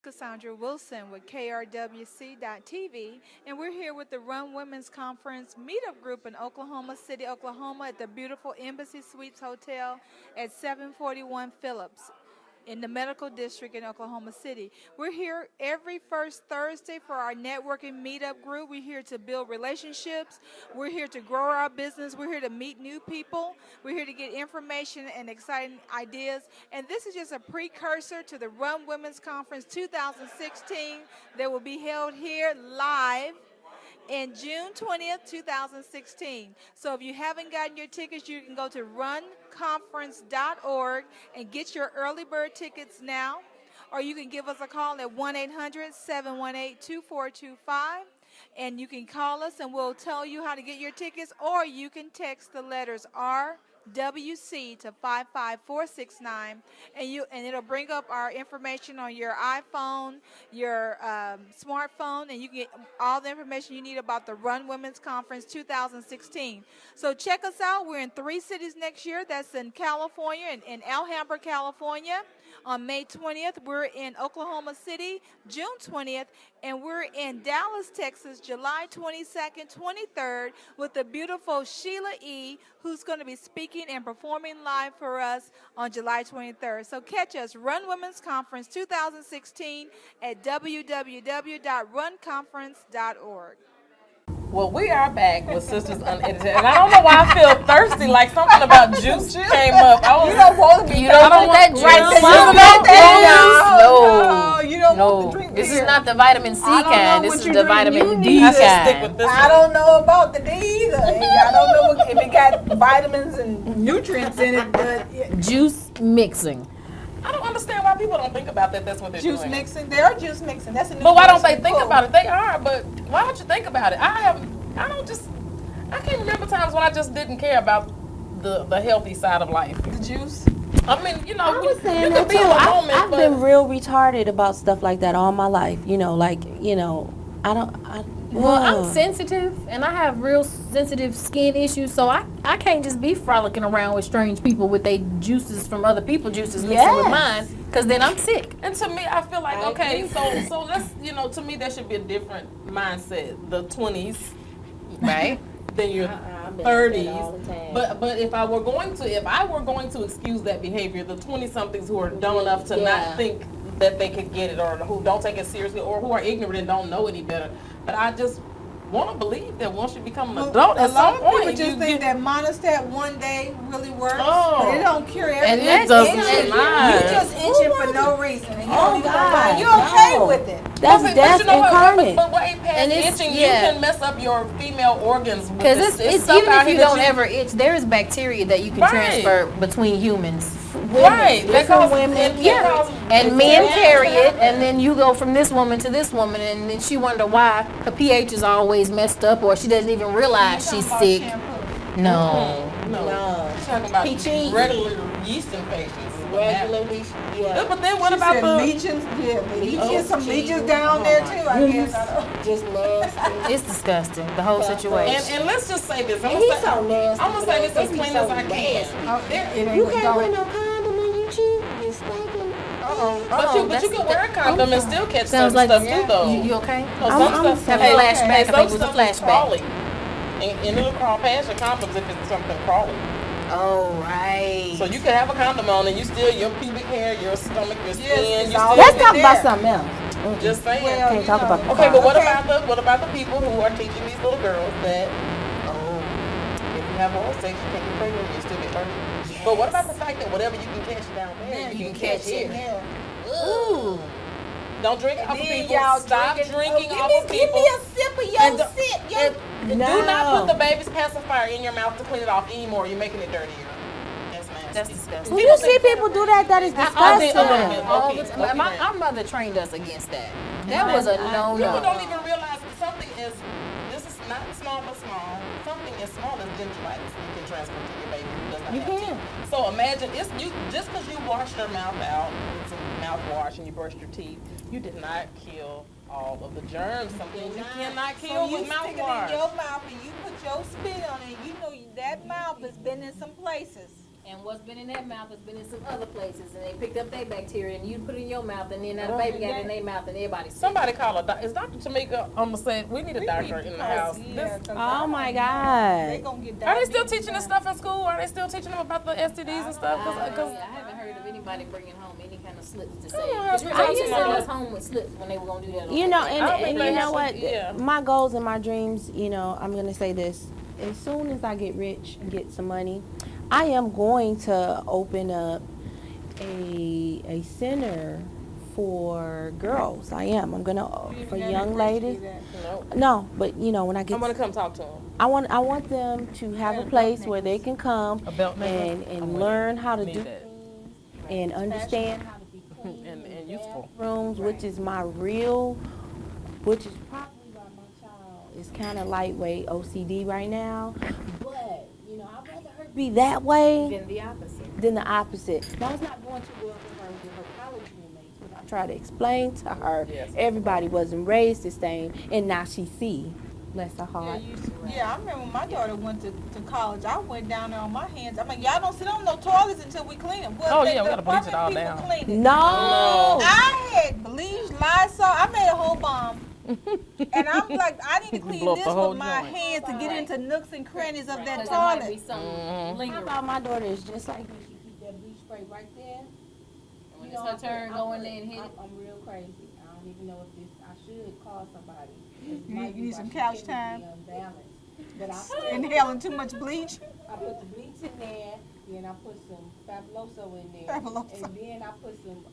Speaker 2: Cassandra Wilson with KRWC.TV, and we're here with the Run Women's Conference meetup group in Oklahoma City, Oklahoma, at the beautiful Embassy Suites Hotel at 741 Phillips in the Medical District in Oklahoma City. We're here every first Thursday for our networking meetup group. We're here to build relationships. We're here to grow our business. We're here to meet new people. We're here to get information and exciting ideas. And this is just a precursor to the Run Women's Conference 2016 that will be held here live in June 20th, 2016. So if you haven't gotten your tickets, you can go to runconference.org and get your early bird tickets now. Or you can give us a call at 1-800-718-2425. And you can call us and we'll tell you how to get your tickets. Or you can text the letters RWC to 55469, and it'll bring up our information on your iPhone, your smartphone, and you can get all the information you need about the Run Women's Conference 2016. So check us out. We're in 3 cities next year. That's in California, in Alhambra, California, on May 20th. We're in Oklahoma City, June 20th, and we're in Dallas, Texas, July 22nd, 23rd, with the beautiful Sheila E., who's going to be speaking and performing live for us on July 23rd. So catch us, Run Women's Conference 2016 at www.runconference.org.
Speaker 1: Well, we are back with Sisters Unedited, and I don't know why I feel thirsty, like something about juice came up.
Speaker 2: You don't want to be
Speaker 3: You don't want that juice.
Speaker 2: No, you don't want to drink
Speaker 3: This
Speaker 2: beer.
Speaker 3: is not the vitamin C kind. This is the vitamin D
Speaker 1: I should stick with
Speaker 3: kind.
Speaker 1: this
Speaker 2: I
Speaker 1: one.
Speaker 2: don't know about the D either. I don't know if it got vitamins and nutrients in it, but
Speaker 3: Juice mixing.
Speaker 1: I don't understand why people don't think about that. That's what they're
Speaker 2: juice
Speaker 1: doing.
Speaker 2: mixing. They are juice mixing. That's a new
Speaker 1: But why don't they
Speaker 2: version.
Speaker 1: think
Speaker 2: Cool.
Speaker 1: about it? They are, but why don't you think about it? I can't remember times when I just didn't care about the healthy side of life.
Speaker 2: The juice.
Speaker 1: I mean, you know,
Speaker 4: I was saying
Speaker 1: you
Speaker 4: that
Speaker 1: could be
Speaker 4: too.
Speaker 1: in the moment,
Speaker 4: I've
Speaker 1: but
Speaker 4: been real retarded about stuff like that all my life.
Speaker 3: Well, I'm sensitive, and I have real sensitive skin issues, so I can't just be frolicking around with strange people with their juices from other people's juices mixing with mine, because then I'm sick.
Speaker 1: and to me, I feel like, okay, so let's, to me, that should be a different mindset. The 20s,
Speaker 3: Right?
Speaker 1: then your 30s. But if I were going to excuse that behavior, the 20-somethings who are dumb enough to not think that they could get it, or who don't take it seriously, or who are ignorant and don't know any better. But I just want to believe that once you become an adult,
Speaker 2: A
Speaker 1: at
Speaker 2: lot
Speaker 1: some
Speaker 2: of people
Speaker 1: point,
Speaker 2: just
Speaker 1: you
Speaker 2: think
Speaker 1: get,
Speaker 2: that monostat one day really works,
Speaker 1: Oh.
Speaker 2: but it don't cure everything.
Speaker 3: And it
Speaker 1: doesn't
Speaker 2: You
Speaker 1: mind.
Speaker 2: just itching for no reason, and you don't even know
Speaker 4: God,
Speaker 2: why. You're okay
Speaker 4: no.
Speaker 2: with it.
Speaker 4: That's
Speaker 1: but
Speaker 4: death
Speaker 1: you know what,
Speaker 4: incarnate.
Speaker 1: But way past
Speaker 3: And it's-
Speaker 1: itching,
Speaker 3: yeah.
Speaker 1: you can mess up your female organs. with
Speaker 3: Because
Speaker 1: this-
Speaker 3: it's
Speaker 1: stuff
Speaker 3: even
Speaker 1: out
Speaker 3: if you
Speaker 1: here that
Speaker 3: don't ever itch, there is bacteria that you can
Speaker 1: Right.
Speaker 3: transfer between humans.
Speaker 1: Right, that
Speaker 4: different
Speaker 1: causes-
Speaker 4: women,
Speaker 1: it
Speaker 3: Yeah,
Speaker 1: causes-
Speaker 3: and men carry it, and then you go from this woman to this woman, and then she wonder why her pH is always messed up, or she doesn't even realize she's sick. No.
Speaker 1: No. Talking about
Speaker 4: Peachy.
Speaker 1: regular yeast infections.
Speaker 4: Regularly,
Speaker 1: But then what about the?
Speaker 2: leeches? Yeah, leeches, some leeches down there too, I guess. I don't-
Speaker 4: just nasty.
Speaker 3: It's disgusting, the whole situation.
Speaker 1: And let's just say this.
Speaker 4: And he's so nasty.
Speaker 1: I'm gonna say this as
Speaker 4: He's
Speaker 1: clean
Speaker 4: so
Speaker 1: as I can.
Speaker 4: nasty.
Speaker 2: Oh, it ain't
Speaker 4: You
Speaker 2: gonna
Speaker 4: can't wear
Speaker 2: go.
Speaker 4: no condom when you cheat. You're stinking.
Speaker 1: But you can wear a condom and still catch
Speaker 3: Sounds
Speaker 1: some
Speaker 3: like
Speaker 1: stuff too, though.
Speaker 3: you okay?
Speaker 1: No,
Speaker 4: I'm
Speaker 1: some stuff.
Speaker 3: having a flashback. I think
Speaker 1: some
Speaker 3: it was a
Speaker 1: stuff is
Speaker 3: flashback.
Speaker 1: crawly. And it'll crawl past your condoms if it's something crawly.
Speaker 3: Oh right.
Speaker 1: So you can have a condom on and you still, your pubic hair, your stomach, your skin,
Speaker 2: it's
Speaker 1: you
Speaker 2: all
Speaker 1: still.
Speaker 4: Let's talk
Speaker 2: there.
Speaker 4: about something else.
Speaker 1: Just saying.
Speaker 2: Well,
Speaker 4: Can't talk about the
Speaker 1: Okay, but what
Speaker 2: Okay.
Speaker 1: about the people who are teaching these little girls that if you have oral sex, you can't get pregnant, you still get pregnant. But what about the fact that whatever you can catch down there, you can catch here?
Speaker 3: Ooh.
Speaker 1: Don't drink off of
Speaker 2: Then
Speaker 1: people.
Speaker 2: y'all
Speaker 1: Stop drinking off of
Speaker 2: Give
Speaker 1: people.
Speaker 2: me a sip of your
Speaker 1: And the-
Speaker 2: sip.
Speaker 1: Do not put the baby's pacifier in your mouth to clean it off anymore. You're making it dirtier. That's nasty.
Speaker 3: That's disgusting.
Speaker 4: When you see people do that, that is
Speaker 1: I did
Speaker 4: disgusting.
Speaker 1: a little bit.
Speaker 3: All
Speaker 1: Okay,
Speaker 3: the time.
Speaker 1: okay.
Speaker 3: Our mother trained us against that. That was a
Speaker 1: People
Speaker 3: no-no.
Speaker 1: don't even realize that something is, this is not small but small. Something as small as gingivitis you can transfer to your baby who does not
Speaker 4: You
Speaker 1: have
Speaker 4: can.
Speaker 1: teeth. So imagine, just because you washed your mouth out with some mouthwash and you brushed your teeth, you did not kill all of the germs. Some things you cannot kill
Speaker 2: So you
Speaker 1: with
Speaker 2: stick it in
Speaker 1: mouthwash.
Speaker 2: your mouth and you put your spit on it, you know that mouth has been in some places.
Speaker 3: And what's been in that mouth has been in some other places, and they picked up their bacteria, and you put it in your mouth, and then that baby got it in their mouth, and everybody's sick.
Speaker 1: Somebody call a doctor. Is Dr. Tamika on the set? We need a doctor in the house.
Speaker 4: Oh my God.
Speaker 1: Are they still teaching this stuff in school? Are they still teaching them about the STDs and stuff?
Speaker 3: I haven't heard of anybody bringing home any kind of slips to say.
Speaker 1: know,
Speaker 3: Because
Speaker 1: I
Speaker 3: used to
Speaker 1: know.
Speaker 3: send us home with slips when they were going to do that.
Speaker 4: You know,
Speaker 1: I don't
Speaker 4: and
Speaker 1: think
Speaker 4: you
Speaker 1: they
Speaker 4: know
Speaker 1: actually-
Speaker 4: what?
Speaker 1: yeah.
Speaker 4: My goals and my dreams, you know, I'm going to say this. As soon as I get rich and get some money, I am going to open up a center for girls. I am. I'm going to, for young ladies.
Speaker 1: Nope.
Speaker 4: No, but you know, when I get,
Speaker 1: I'm gonna come talk to him.
Speaker 4: I want them to have a place where they can come
Speaker 1: A belt necklace?
Speaker 4: and
Speaker 1: I'm with
Speaker 4: learn
Speaker 1: it.
Speaker 4: how to
Speaker 1: Need
Speaker 4: do
Speaker 1: that.
Speaker 4: things and understand how to be clean.
Speaker 1: And useful.
Speaker 4: Rooms, which is my real, which is probably why my child is kind of lightweight OCD right now. But you know, I'd rather her be that way
Speaker 3: Then the opposite.
Speaker 4: than the opposite. Now it's not going too well with her college roommates, but I try to explain to her
Speaker 1: Yes.
Speaker 4: everybody wasn't raised the same, and now she see. Bless her heart.
Speaker 2: Yeah, I remember when my daughter went to college. I went down there on my hands. I'm like, y'all don't sit on no toilets until we clean them. Well,
Speaker 1: Oh, yeah, we gotta bleach it all down.
Speaker 4: No.
Speaker 2: I had bleach, Lysol. I made a whole bomb. And I'm like, I need to clean
Speaker 1: blow up
Speaker 2: this
Speaker 1: the whole
Speaker 2: with my
Speaker 1: joint.
Speaker 2: hands to get into nooks and crannies of that
Speaker 3: Because there might be
Speaker 2: toilet.
Speaker 3: some
Speaker 4: How
Speaker 3: lingering.
Speaker 4: about my daughter is just like me. She keep that bleach spray right there.
Speaker 3: When
Speaker 4: You
Speaker 3: it's
Speaker 4: know,
Speaker 3: her turn, go in there and hit it.
Speaker 4: I'm real crazy. I don't even know if this. I should call somebody.
Speaker 2: You need some couch time?
Speaker 4: But
Speaker 2: Inhaling too much bleach.
Speaker 4: I put the bleach in there, then I put some fabuloso in there,
Speaker 2: Fabuloso.
Speaker 4: and then I put some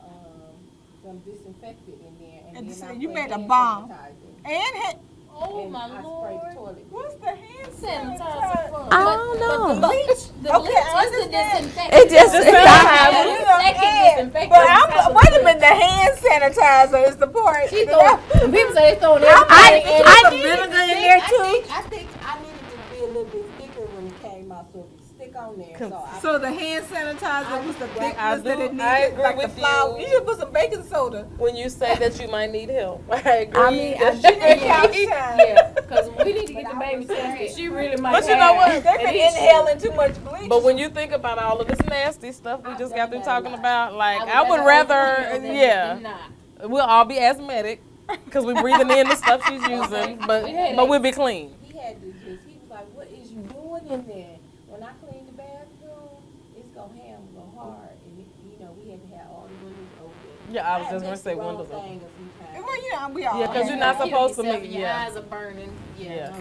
Speaker 4: disinfectant in there, and
Speaker 2: And
Speaker 4: then
Speaker 2: so
Speaker 4: I
Speaker 2: you
Speaker 4: put
Speaker 2: made a
Speaker 4: hand
Speaker 2: bomb.
Speaker 4: sanitizer,
Speaker 2: And
Speaker 3: Oh
Speaker 4: and
Speaker 3: my
Speaker 4: I spray the
Speaker 3: lord.
Speaker 4: toilet.
Speaker 2: what's the hand
Speaker 3: Sanitizer
Speaker 2: sanitizer?
Speaker 3: fun.
Speaker 4: I don't know.
Speaker 3: But the bleach, the
Speaker 2: Okay,
Speaker 3: bleach
Speaker 2: I
Speaker 3: is the
Speaker 2: understand.
Speaker 3: disinfectant.
Speaker 4: It just
Speaker 1: Just
Speaker 3: The
Speaker 1: sanitizer.
Speaker 3: second disinfectant
Speaker 2: But
Speaker 3: is
Speaker 2: I'm,
Speaker 3: probably
Speaker 2: wait a
Speaker 3: bleach.
Speaker 2: minute, the hand sanitizer is the part.
Speaker 3: She throwing, when people say they throwing everything in
Speaker 4: I
Speaker 3: it.
Speaker 4: need
Speaker 2: vinegar in there too.
Speaker 4: I think I needed to be a little bit thicker when it came out, so it stick on there.
Speaker 2: So the hand sanitizer was the thickness that it needed,
Speaker 1: I agree
Speaker 2: like the
Speaker 1: with
Speaker 2: flour.
Speaker 1: you.
Speaker 2: You should put some baking soda.
Speaker 1: When you say that you might need help, I agree.
Speaker 4: I mean, I
Speaker 2: She need couch time.
Speaker 3: Yeah, because we need to get the baby tested. She really might
Speaker 1: But you know what?
Speaker 2: They've been inhaling too much bleach.
Speaker 1: But when you think about all of this nasty stuff we just got through talking about, like, I would
Speaker 3: rather
Speaker 1: rather,
Speaker 3: overkill than
Speaker 1: yeah,
Speaker 3: not.
Speaker 1: we'll all be asthmatic because we're breathing in the stuff she's using, but we'll be clean.
Speaker 4: He had to just, he was like, what is you doing in there? When I clean the bathroom, it's go ham, go hard. And, you know, we had to have all the windows open.
Speaker 1: Yeah, I was
Speaker 4: had
Speaker 1: just gonna
Speaker 4: missed
Speaker 1: say
Speaker 4: the wrong
Speaker 1: windows open.
Speaker 4: thing a few times.
Speaker 2: Well, you know, we all.
Speaker 1: Yeah, 'cause you're not
Speaker 3: Kill
Speaker 1: supposed to
Speaker 3: yourself
Speaker 1: make-
Speaker 3: and your
Speaker 1: yeah.
Speaker 3: eyes are burning.
Speaker 1: Yeah.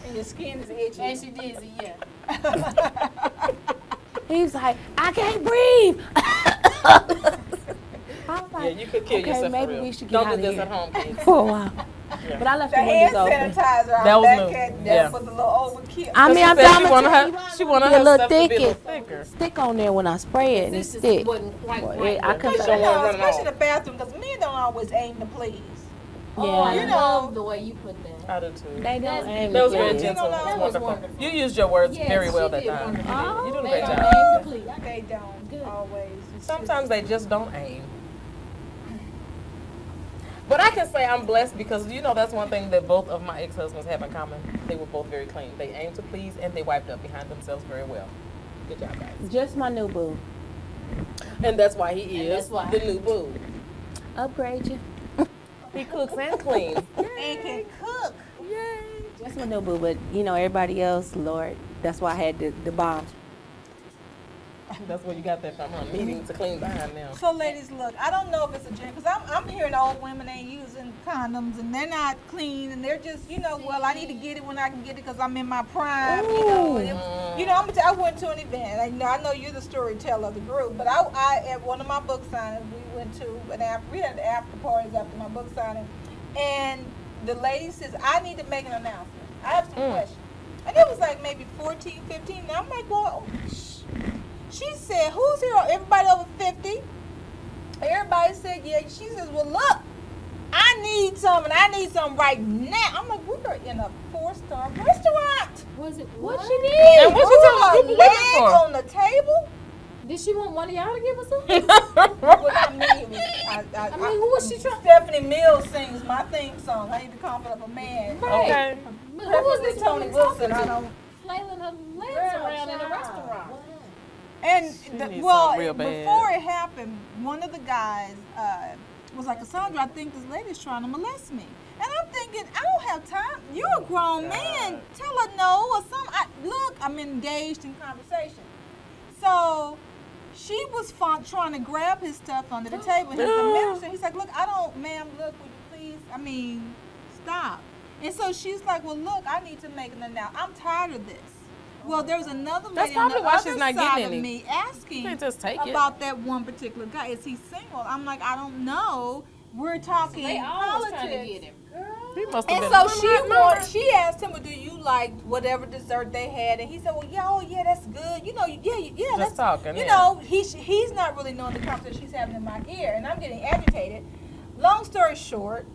Speaker 2: And your skin is itchy.
Speaker 3: And she dizzy, yeah.
Speaker 4: He was like, I can't breathe. I was
Speaker 1: Yeah,
Speaker 4: like,
Speaker 1: you could kill
Speaker 4: okay,
Speaker 1: yourself
Speaker 4: maybe
Speaker 1: for real.
Speaker 4: we should get
Speaker 1: Don't
Speaker 4: out
Speaker 1: do
Speaker 4: of
Speaker 1: this
Speaker 4: here.
Speaker 1: at home, kids.
Speaker 4: For a while.
Speaker 1: Yeah.
Speaker 4: But I left
Speaker 2: The
Speaker 4: the
Speaker 2: hand
Speaker 4: windows open.
Speaker 2: sanitizer,
Speaker 1: That was new.
Speaker 2: that
Speaker 1: Yeah.
Speaker 2: was a little overkill.
Speaker 4: I mean, I'm
Speaker 1: She said
Speaker 4: telling
Speaker 1: she wanted
Speaker 4: you,
Speaker 1: her, she wanted
Speaker 4: be a
Speaker 1: her
Speaker 4: little
Speaker 1: stuff to be a little
Speaker 4: thick
Speaker 1: thicker.
Speaker 4: stick on there when I spray it, and it
Speaker 3: This just
Speaker 4: stick.
Speaker 3: wasn't quite
Speaker 4: Boy,
Speaker 3: right.
Speaker 4: I couldn't.
Speaker 1: She don't want to run it
Speaker 2: Especially in
Speaker 1: off.
Speaker 2: the bathroom, because men don't always aim to please.
Speaker 3: Oh,
Speaker 4: Yeah.
Speaker 3: I
Speaker 2: You know-
Speaker 3: love the way you put that.
Speaker 1: I do too.
Speaker 4: They don't
Speaker 3: That's-
Speaker 4: aim
Speaker 1: That was
Speaker 4: to
Speaker 1: very
Speaker 4: please.
Speaker 1: gentle.
Speaker 2: That
Speaker 1: It was
Speaker 3: was
Speaker 1: wonderful.
Speaker 3: wonderful.
Speaker 1: You used your words
Speaker 3: Yes,
Speaker 1: very well
Speaker 3: she
Speaker 1: that
Speaker 3: did
Speaker 1: time.
Speaker 3: wonderful.
Speaker 1: You did a
Speaker 3: They
Speaker 1: great
Speaker 3: don't
Speaker 1: job.
Speaker 3: aim to please.
Speaker 2: They don't
Speaker 3: Good.
Speaker 2: always. It's
Speaker 1: Sometimes they just don't aim. But I can say I'm blessed because, you know, that's one thing that both of my ex-husbands have in common. They were both very clean. They aimed to please and they wiped up behind themselves very well. Good job, guys.
Speaker 4: Just my new boo.
Speaker 1: And that's why he
Speaker 3: And
Speaker 1: is
Speaker 3: that's why.
Speaker 1: the new boo.
Speaker 4: Upgrade you.
Speaker 1: He cooks and cleans.
Speaker 2: and can cook.
Speaker 4: Just my new boo, but you know everybody else, Lord. That's why I had the bomb.
Speaker 1: That's where you got that from, huh? Needing to clean behind them.
Speaker 2: So, ladies, look, I don't know if it's a gender, because I'm hearing old women ain't using condoms and they're not clean and they're just, you know, well, I need to get it when I can get it because I'm in my prime, you know. And it was, you know, I went to an event. I know you're the storyteller of the group, but I at one of my book signings, we went to we had after parties after my book signing, and the lady says, I need to make an announcement. I have some questions. And it was like maybe 14, 15, and I'm like, well, she said, who's here? Everybody over 50? Everybody said, yeah. She says, well, look, I need some, and I need some right now. I'm like, we're in a 4-star restaurant.
Speaker 3: Was it
Speaker 4: What
Speaker 3: what?
Speaker 4: she need?
Speaker 1: And what you telling
Speaker 2: a
Speaker 1: people
Speaker 2: leg
Speaker 1: looking for?
Speaker 2: on the table?
Speaker 3: Did she want one of y'all to give her some?
Speaker 2: Well, I mean,
Speaker 3: I mean, who was she trying?
Speaker 2: Stephanie Mills sings my theme song. I need to compliment a man.
Speaker 3: Right.
Speaker 1: Okay.
Speaker 3: But who was
Speaker 2: Preferably
Speaker 3: this
Speaker 2: Tony
Speaker 3: woman
Speaker 2: Wilson.
Speaker 3: talking
Speaker 2: I
Speaker 3: to?
Speaker 2: don't.
Speaker 3: Flailing her legs around in a restaurant.
Speaker 2: And
Speaker 1: She
Speaker 2: the,
Speaker 1: needs
Speaker 2: well,
Speaker 1: something real bad.
Speaker 2: before it happened, one of the guys was like, Cassandra, I think this lady's trying to molest me. And I'm thinking, I don't have time. You're a grown man. Tell her no or something. Look, I'm engaged in conversation. So she was trying to grab his stuff under the table. He's a minister. He's like, look, I don't, ma'am, look, would you please? I mean, stop. And so she's like, well, look, I need to make an announcement. I'm tired of this. Well, there's another lady on the
Speaker 1: probably why
Speaker 2: other
Speaker 1: she's not
Speaker 2: side
Speaker 1: getting
Speaker 2: of
Speaker 1: any.
Speaker 2: me asking
Speaker 1: can't just take it.
Speaker 2: about that one particular guy. Is he single? I'm like, I don't know. We're talking
Speaker 3: They always
Speaker 2: politics.
Speaker 3: trying to get him.
Speaker 1: He must have
Speaker 2: And
Speaker 1: been
Speaker 2: so she asked him, well, do you like whatever dessert they had? And he said, well, yeah, oh yeah, that's good. You know, yeah, that's
Speaker 1: talking,
Speaker 2: You
Speaker 1: yeah.
Speaker 2: know, he's not really knowing the conversation she's having in my ear, and I'm getting agitated. Long story short,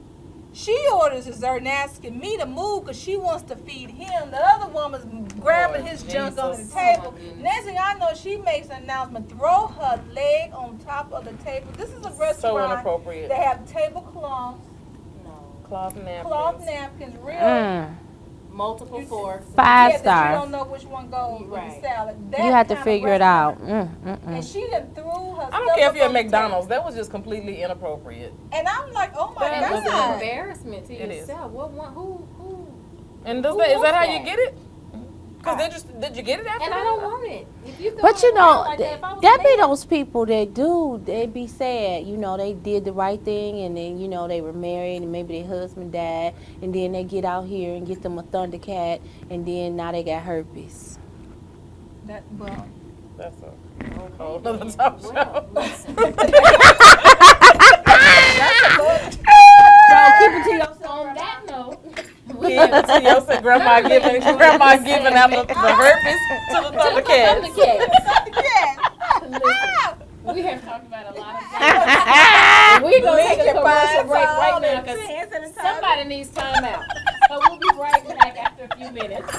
Speaker 2: she orders dessert and asking me to move because she wants to feed him. The other woman's grabbing his junk under the
Speaker 1: Jesus.
Speaker 2: table.
Speaker 3: Oh, my goodness.
Speaker 2: Next thing I know, she makes an announcement, throw her leg on top of the table. This is a restaurant
Speaker 1: inappropriate.
Speaker 2: that have tablecloths,
Speaker 1: Cloth napkins.
Speaker 2: cloth napkins, real.
Speaker 3: Multiple forks.
Speaker 4: Five
Speaker 2: Yeah, that
Speaker 4: star.
Speaker 2: you don't know which one goes with the
Speaker 3: Right.
Speaker 2: salad.
Speaker 4: You have to
Speaker 2: kind of
Speaker 4: figure it out.
Speaker 2: restaurant. And she done threw her
Speaker 1: I don't
Speaker 2: stuff
Speaker 1: care if
Speaker 2: up
Speaker 1: you're at
Speaker 2: on the
Speaker 1: McDonald's. That was just completely inappropriate.
Speaker 2: table. And I'm like, oh my
Speaker 3: That was an
Speaker 2: God.
Speaker 3: embarrassment to
Speaker 1: It is.
Speaker 3: yourself. What one? Who?
Speaker 1: And
Speaker 3: Who
Speaker 1: is that
Speaker 3: wants
Speaker 1: how you
Speaker 3: that?
Speaker 1: get it? Because did you get it after
Speaker 3: And I
Speaker 1: that?
Speaker 3: don't want it. If you
Speaker 4: But you know,
Speaker 3: like that, if I was
Speaker 4: that
Speaker 3: a
Speaker 4: be
Speaker 3: man,
Speaker 4: those people that do, they be sad. You know, they did the right thing and then, you know, they were married and maybe their husband died. And then they get out here and get them a Thundercat and then now they got herpes.
Speaker 2: Well,
Speaker 1: That's a whole other talk show.
Speaker 3: well, listen.
Speaker 4: Keep it to yourself.
Speaker 3: On that note,
Speaker 1: Your grandma giving out the herpes to the Thundercats.
Speaker 3: Listen, we have talked about a lot of things. We're going to take a commercial break right now because somebody needs time out. So we'll be right back after a few minutes.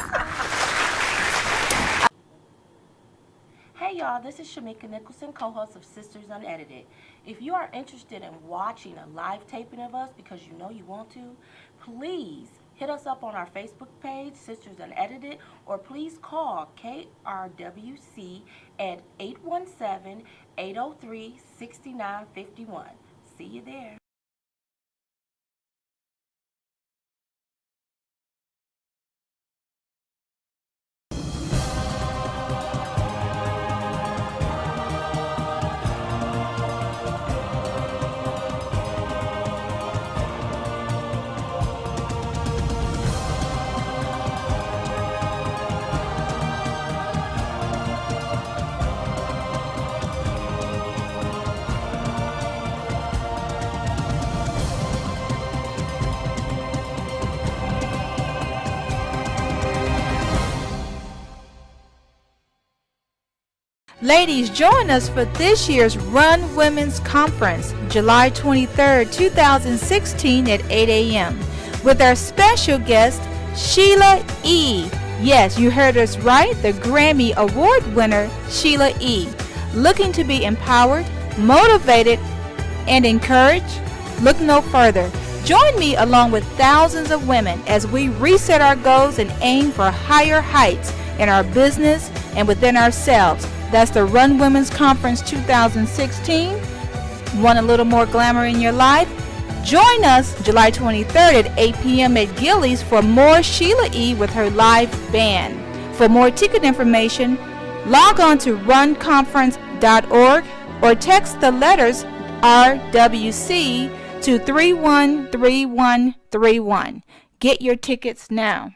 Speaker 4: Hey y'all, this is Shamika Nicholson, co-host of Sisters Unedited. If you are interested in watching a live taping of us because you know you want to, please hit us up on our Facebook page, Sisters Unedited, or please call KRWC at 817-803-6951. See you there.
Speaker 2: ladies, join us for this year's Run Women's Conference, July 23rd, 2016 at 8 a.m. with our special guest, Sheila E. Yes, you heard us right, the Grammy Award winner, Sheila E. Looking to be empowered, motivated, and encouraged? Look no further. Join me along with thousands of women as we reset our goals and aim for higher heights in our business and within ourselves. That's the Run Women's Conference 2016. Want a little more glamour in your life? Join us July 23rd at 8 p.m. at Gillies for more Sheila E. with her live band. For more ticket information, log on to runconference.org or text the letters RWC to 313131. Get your tickets now.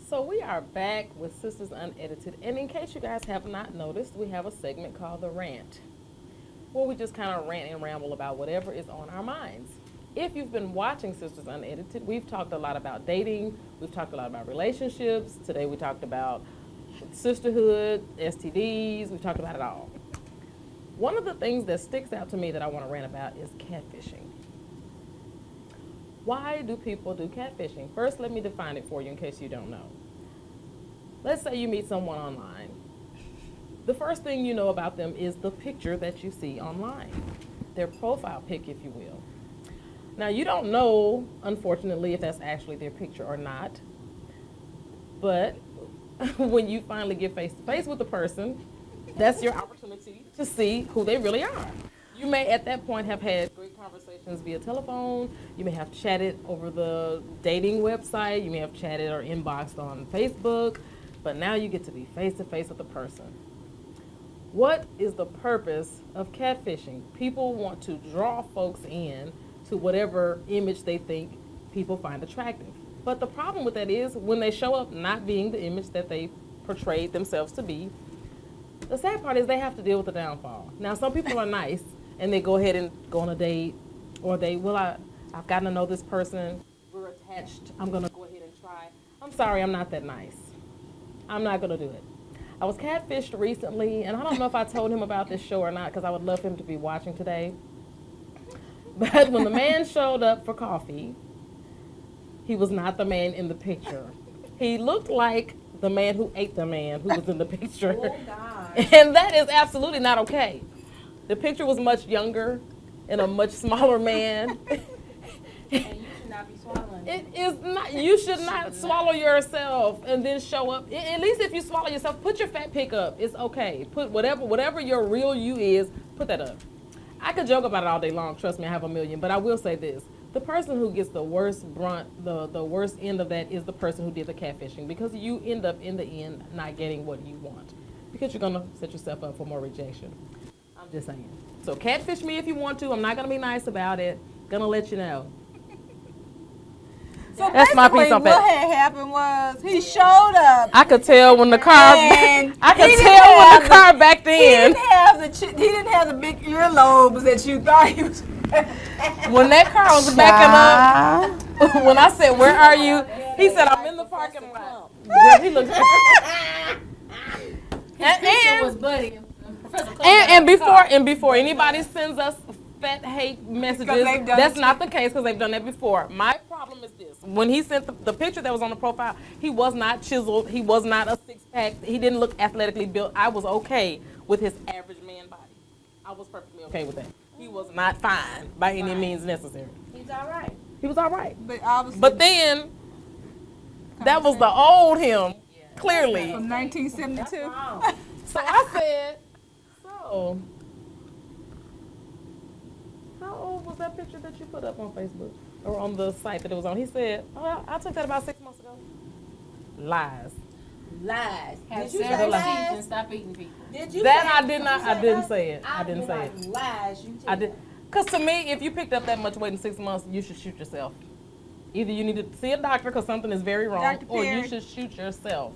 Speaker 1: So we are back with Sisters Unedited, and in case you guys have not noticed, we have a segment called The Rant, where we just kind of rant and ramble about whatever is on our minds. If you've been watching Sisters Unedited, we've talked a lot about dating, we've talked a lot about relationships. Today we talked about sisterhood, STDs, we've talked about it all. One of the things that sticks out to me that I want to rant about is catfishing. Why do people do catfishing? First, let me define it for you in case you don't know. Let's say you meet someone online. The first thing you know about them is the picture that you see online, their profile pic, if you will. Now, you don't know, unfortunately, if that's actually their picture or not, but when you finally get face-to-face with the person, that's your opportunity to see who they really are. You may, at that point, have had great conversations via telephone. You may have chatted over the dating website. You may have chatted or inboxed on Facebook. But now you get to be face-to-face with the person. What is the purpose of catfishing? People want to draw folks in to whatever image they think people find attractive. But the problem with that is when they show up not being the image that they portrayed themselves to be, the sad part is they have to deal with the downfall. Now, some people are nice, and they go ahead and go on a date, or I've gotten to know this person, we're attached, I'm gonna go ahead and try. I'm sorry, I'm not that nice. I'm not gonna do it. I was catfished recently, and I don't know if I told him about this show or not, because I would love him to be watching today. But when the man showed up for coffee, he was not the man in the picture. He looked like the man who ate the man who was in the picture.
Speaker 4: Oh, God.
Speaker 1: And that is absolutely not okay. The picture was much younger and a much smaller man.
Speaker 4: And you should not be swallowing.
Speaker 1: It is not, you should not swallow yourself and then show up. At least if you swallow yourself, put your fat pic up. It's okay. Put whatever your real you is, put that up. I could joke about it all day long. Trust me, I have a million. But I will say this. The person who gets the worst brunt, the worst end of that is the person who did the catfishing, because you end up in the end not getting what you want, because you're going to set yourself up for more rejection. I'm just saying. So catfish me if you want to. I'm not going to be nice about it. Going to let you know.
Speaker 2: So
Speaker 1: That's my piece on
Speaker 2: what
Speaker 1: that.
Speaker 2: had happened was he showed up.
Speaker 1: I could tell when the car.
Speaker 2: And
Speaker 1: I could
Speaker 2: he
Speaker 1: tell
Speaker 2: didn't
Speaker 1: when
Speaker 2: have
Speaker 1: the car backed
Speaker 2: He
Speaker 1: in.
Speaker 2: didn't have the big earlobes that you thought he was.
Speaker 1: When that car was backing up, when I said, "Where are you?" He said, "I'm in the parking lot." Girl, he looked.
Speaker 3: Picture was Buddy.
Speaker 1: And before anybody sends us fat hate messages,
Speaker 2: they've done
Speaker 1: that's
Speaker 2: it.
Speaker 1: not the case, because they've done that before. My problem is this: when he sent the picture that was on the profile, he was not chiseled. He was not a six-pack. He didn't look athletically built. I was okay with his average man body. I was perfectly okay with that. He was not fine by any means necessary.
Speaker 4: He's all right.
Speaker 1: He was all right.
Speaker 2: But obviously,
Speaker 1: But then, that was the old him, clearly.
Speaker 2: from 1972.
Speaker 4: Wrong.
Speaker 1: So I said, so, how old was that picture that you put up on Facebook or on the site that it was on? He said, oh, I took that about 6 months ago. Lies.
Speaker 4: Lies.
Speaker 3: Have
Speaker 4: Did you say
Speaker 3: several seats and
Speaker 4: lies?
Speaker 3: stop eating people.
Speaker 4: Did you
Speaker 1: That
Speaker 4: say,
Speaker 1: I did not, I didn't say it. I
Speaker 4: I've
Speaker 1: didn't
Speaker 4: been
Speaker 1: say it.
Speaker 4: like, lies, you tell.
Speaker 1: I did. Because to me, if you picked up that much weight in 6 months, you should shoot yourself. Either you need to see a doctor because something is very wrong,
Speaker 2: Dr.
Speaker 1: or you
Speaker 2: Perry.
Speaker 1: should shoot yourself.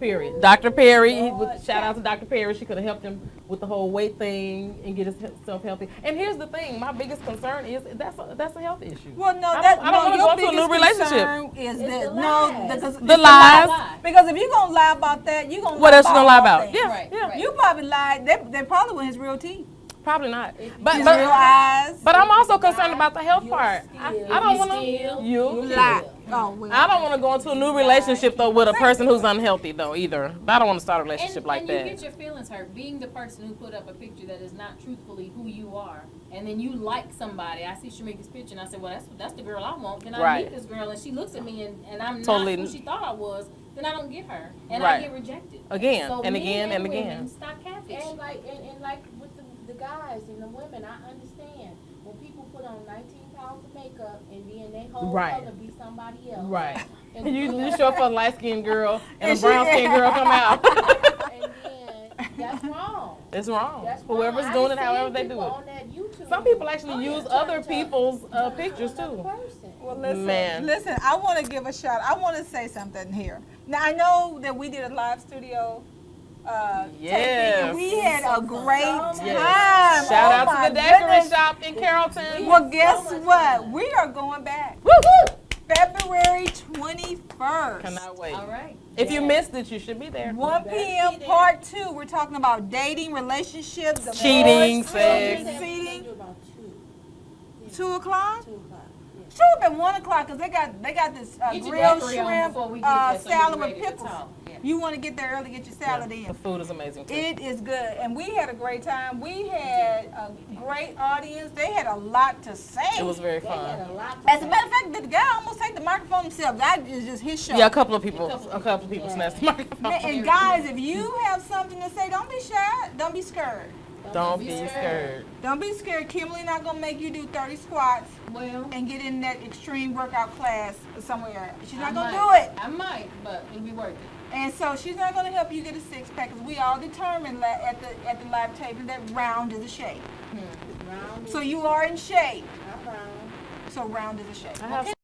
Speaker 1: Period. Dr. Perry, shout out to Dr. Perry. She could have helped him with the whole weight thing and get himself healthy. And here's the thing: my biggest concern is that's a health issue.
Speaker 2: Well, no,
Speaker 1: I don't want to
Speaker 2: your
Speaker 1: go into a new
Speaker 2: biggest
Speaker 1: relationship.
Speaker 2: concern is
Speaker 4: It's
Speaker 2: that
Speaker 4: the lies.
Speaker 2: because
Speaker 1: The lies.
Speaker 2: Because if you're gonna lie about that, you're gonna.
Speaker 1: What
Speaker 2: lie
Speaker 1: else you gonna lie
Speaker 2: all
Speaker 1: about?
Speaker 2: things.
Speaker 1: Yeah,
Speaker 3: Right,
Speaker 1: yeah.
Speaker 3: right.
Speaker 2: You probably lied. They probably were his real teeth,
Speaker 1: Probably not.
Speaker 2: his real eyes.
Speaker 1: But I'm also concerned about the health
Speaker 4: You're
Speaker 1: part.
Speaker 4: still-
Speaker 1: I don't want to.
Speaker 2: you
Speaker 1: You.
Speaker 2: lied. Oh well.
Speaker 1: I don't want to go into a new relationship though with a person who's unhealthy though either. I don't want to start a relationship like
Speaker 3: and
Speaker 1: that.
Speaker 3: you get your feelings hurt being the person who put up a picture that is not truthfully who you are, and then you like somebody. I see Shamika's picture and I said, well, that's the girl I want. Then I
Speaker 1: Right.
Speaker 3: meet this girl and she looks at me and I'm
Speaker 1: Totally.
Speaker 3: not who she thought I was. Then I don't get her and
Speaker 1: Right.
Speaker 3: I get rejected
Speaker 1: Again,
Speaker 3: So
Speaker 1: and
Speaker 3: men
Speaker 1: again, and
Speaker 3: women,
Speaker 1: again.
Speaker 3: Stop catfishing.
Speaker 4: And like with the guys and the women, I understand when people put on 19 pounds of makeup and then they whole
Speaker 1: Right.
Speaker 4: color be somebody else.
Speaker 1: Right.
Speaker 4: And
Speaker 1: You show up for a light skinned girl and a
Speaker 2: And she-
Speaker 1: brown skinned girl come out.
Speaker 4: and then that's wrong.
Speaker 1: It's wrong.
Speaker 4: That's wrong.
Speaker 1: Whoever's
Speaker 4: I
Speaker 1: doing it,
Speaker 4: seen
Speaker 1: however they do
Speaker 4: people
Speaker 1: it.
Speaker 4: on that YouTube
Speaker 1: Some people actually
Speaker 4: oh, yeah,
Speaker 1: use
Speaker 4: trying
Speaker 1: other
Speaker 4: to
Speaker 1: people's
Speaker 4: turn
Speaker 1: pictures
Speaker 4: another
Speaker 1: too.
Speaker 4: person.
Speaker 2: Well, listen,
Speaker 1: Man.
Speaker 2: listen. I want to give a shout. I want to say something here. Now I know that we did a live studio taping, and we had a great time.
Speaker 1: Yes. Shout
Speaker 2: Oh
Speaker 1: out
Speaker 2: my
Speaker 1: to the Decorate
Speaker 2: goodness.
Speaker 1: Shop in Carrollton.
Speaker 2: Well, guess what? We are going back.
Speaker 1: Woo woo!
Speaker 2: February 21st.
Speaker 1: Cannot wait.
Speaker 3: All right.
Speaker 1: If you missed it, you should be there.
Speaker 2: 1 p.m. part 2. We're talking about dating, relationships, divorce,
Speaker 1: Cheating,
Speaker 2: children,
Speaker 1: sex.
Speaker 2: cheating.
Speaker 4: About
Speaker 2: 2 o'clock?
Speaker 4: 2 o'clock.
Speaker 2: Should have been 1 o'clock because they got this grilled shrimp salad with pickles. You want to get there early, get your salad in.
Speaker 1: The food is amazing too.
Speaker 2: It is good, and we had a great time. We had a great audience. They had a lot to say.
Speaker 1: It was very fun.
Speaker 2: As a matter of fact, the guy almost take the microphone himself. That is just his show.
Speaker 1: Yeah, a couple of people snatched the microphone.
Speaker 2: And guys, if you have something to say, don't be shy. Don't be scared.
Speaker 1: Don't be scared.
Speaker 2: Don't be scared. Kimberly not gonna make you do 30 squats
Speaker 3: Well,
Speaker 2: and get in that extreme workout class somewhere. She's not gonna do it.
Speaker 3: I might, but it'll be worth it.
Speaker 2: And so she's not going to help you get a six-pack because we all determined at the live taping that round is a shape. So you are in shape. So round is a shape.
Speaker 1: I have